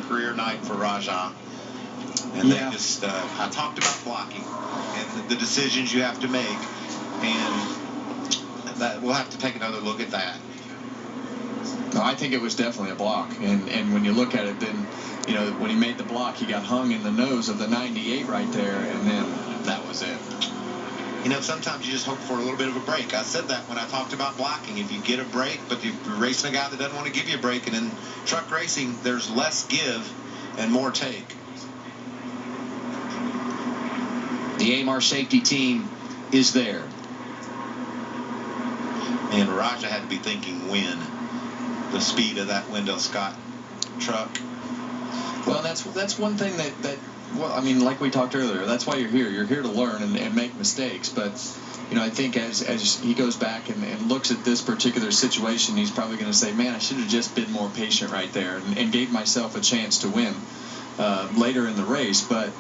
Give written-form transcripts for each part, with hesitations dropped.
career night for Rajah. And they just, I talked about blocking and the decisions you have to make, and that we'll have to take another look at that. No, I think it was definitely a block, and when you look at it, then when he made the block, he got hung in the nose of the 98 right there, and then that was it. Sometimes you just hope for a little bit of a break. I said that when I talked about blocking. If you get a break, but you're racing a guy that doesn't want to give you a break, and in truck racing, there's less give and more take. The AMAR safety team is there. And Rajah had to be thinking when. The speed of that Wendell Scott truck. Well, that's one thing that well, I mean, like we talked earlier, that's why you're here. You're here to learn and make mistakes. But, I think as he goes back and looks at this particular situation, he's probably going to say, man, I should have just been more patient right there and gave myself a chance to win later in the race. But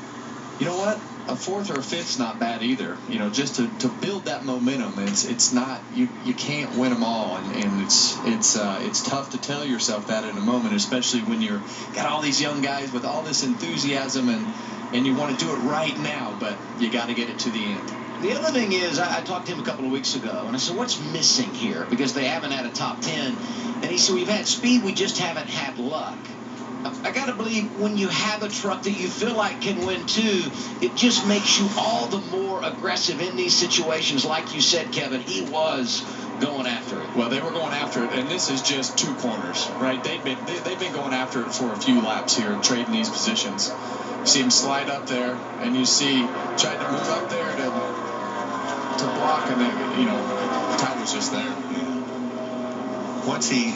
you know what? A fourth or a fifth's not bad either. Just to build that momentum. It's not, you can't win them all, and it's tough to tell yourself that in a moment, especially when you're got all these young guys with all this enthusiasm and you want to do it right now, but you got to get it to the end. The other thing is, I talked to him a couple of weeks ago, and I said, what's missing here? Because they haven't had a top 10. And he said, we've had speed, we just haven't had luck. I got to believe when you have a truck that you feel like can win too, it just makes you all the more aggressive in these situations. Like you said, Kevin, he was going after it. Well, they were going after it, and this is just 2 corners, right? They've been going after it for a few laps here, trading these positions. You see him slide up there, and you see tried to move up there to block, and then, the time was just there. Once he